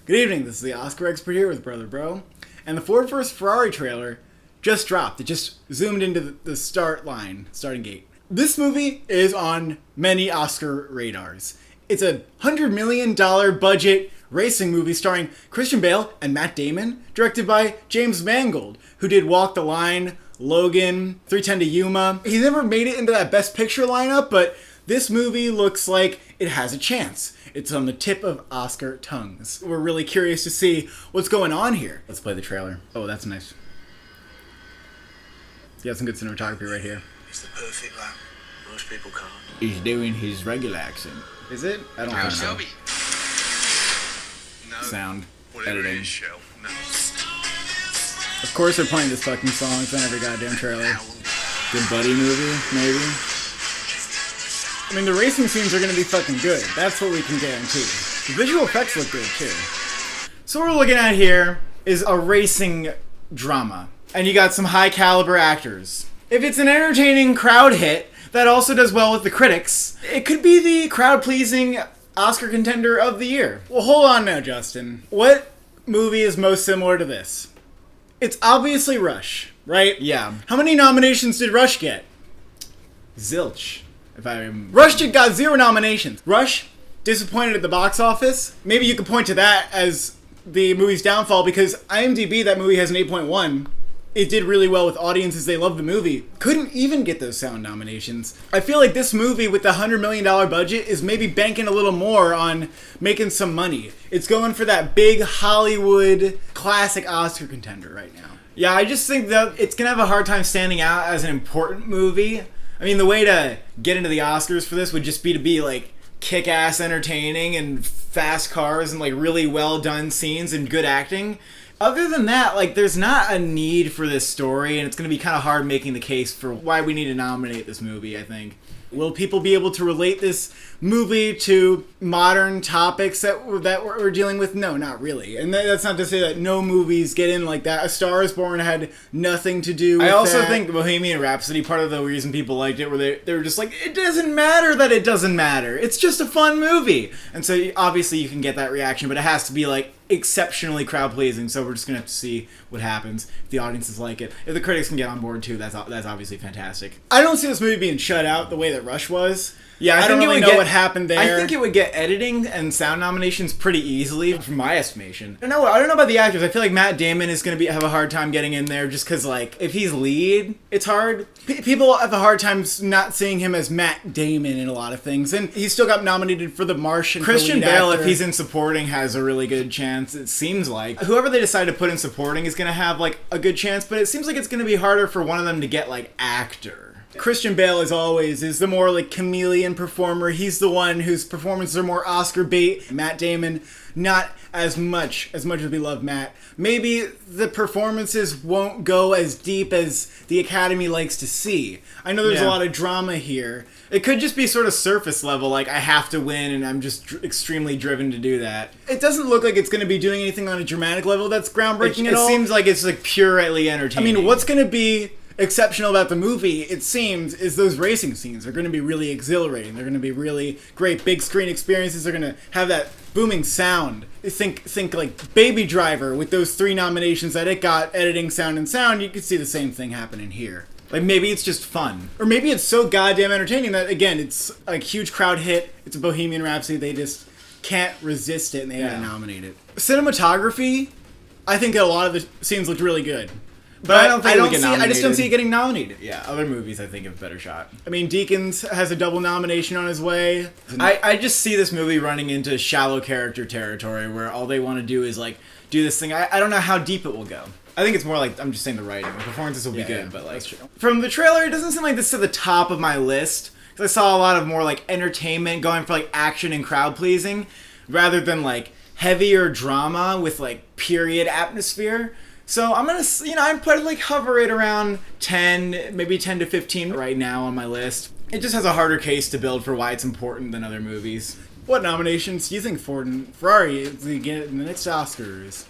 Good evening, this is the Oscar expert here with Brother Bro, and the Ford vs. Ferrari trailer just dropped. It just zoomed into the starting gate. This movie is on many Oscar radars. It's a $100 million budget racing movie starring Christian Bale and Matt Damon, directed by James Mangold, who did Walk the Line, Logan, 3:10 to Yuma. He's never made it into that Best Picture lineup, but this movie looks like it has a chance. It's on the tip of Oscar tongues. We're really curious to see what's going on here. Let's play the trailer. Oh, that's nice. You got some good cinematography right here. It's the perfect lap. Most people can't. He's doing his regular accent. Is it? I don't know. Shelby. No. Sound. Whatever Editing. it is, Shell. No. Of course they're playing this fucking song. It's in every goddamn trailer. Good buddy movie, maybe? I mean, the racing scenes are going to be fucking good. That's what we can guarantee. The visual effects look good, too. So what we're looking at here is a racing drama. And you got some high-caliber actors. If it's an entertaining crowd hit that also does well with the critics, it could be the crowd-pleasing Oscar contender of the year. Well, hold on now, Justin. What movie is most similar to this? It's obviously Rush, right? Yeah. How many nominations did Rush get? Zilch. Rush got 0 nominations. Rush, disappointed at the box office. Maybe you could point to that as the movie's downfall because IMDb, that movie has an 8.1. It did really well with audiences. They loved the movie. Couldn't even get those sound nominations. I feel like this movie with the $100 million budget is maybe banking a little more on making some money. It's going for that big Hollywood classic Oscar contender right now. Yeah, I just think that it's going to have a hard time standing out as an important movie. I mean, the way to get into the Oscars for this would just be to be, like, kick-ass entertaining and fast cars and, like, really well-done scenes and good acting. Other than that, like, there's not a need for this story, and it's going to be kind of hard making the case for why we need to nominate this movie, I think. Will people be able to relate this movie to modern topics that we're dealing with? No, not really. And that's not to say that no movies get in like that. A Star is Born had nothing to do with I also that. think Bohemian Rhapsody, part of the reason people liked it, were they were just like, it doesn't matter that it doesn't matter. It's just a fun movie. And so obviously you can get that reaction, but it has to be like exceptionally crowd pleasing. So we're just gonna have to see what happens if the audiences like it. If the critics can get on board too, that's obviously fantastic. I don't see this movie being shut out the way that Rush was. Yeah, I don't really know what happened there. I think it would get editing and sound nominations pretty easily, from my estimation. I don't know about the actors. I feel like Matt Damon is going to have a hard time getting in there just because, like, if he's lead, it's hard. People have a hard time not seeing him as Matt Damon in a lot of things. And he still got nominated for The Martian. Christian Bale, actor. if he's in supporting, has a really good chance, it seems like. Whoever they decide to put in supporting is going to have, like, a good chance, but it seems like it's going to be harder for one of them to get, like, actor. Christian Bale, as always, is the more like chameleon performer. He's the one whose performances are more Oscar bait. Matt Damon, not as much as we love Matt. Maybe the performances won't go as deep as the Academy likes to see. I know there's a lot of drama here. It could just be sort of surface level, like I have to win and I'm just extremely driven to do that. It doesn't look like it's going to be doing anything on a dramatic level that's groundbreaking at all. It seems like it's like purely entertaining. I mean, what's going to be exceptional about the movie, it seems, is those racing scenes. They're going to be really exhilarating. They're going to be really great big screen experiences. They're going to have that booming sound. Think like Baby Driver with those 3 nominations that it got, editing, sound, and sound. You could see the same thing happening here. Like, maybe it's just fun. Or maybe it's so goddamn entertaining that, again, it's a huge crowd hit. It's a Bohemian Rhapsody. They just can't resist it, and they had to nominate it. Cinematography, I think a lot of the scenes looked really good. But I don't think it get nominated. I just don't see it getting nominated. Yeah, other movies I think have a better shot. I mean, Deakins has a double nomination on his way. I just see this movie running into shallow character territory where all they want to do is, like, do this thing. I don't know how deep it will go. I think it's more like, I'm just saying the writing. The performances will be good, but, like, from the trailer, it doesn't seem like this is at the top of my list. Because I saw a lot of more, like, entertainment going for, like, action and crowd-pleasing, rather than, like, heavier drama with, like, period atmosphere. So I'm going to, I'm putting, like, hover it around 10, maybe 10 to 15 right now on my list. It just has a harder case to build for why it's important than other movies. What nominations do you think Ford and Ferrari is going to get in the next Oscars?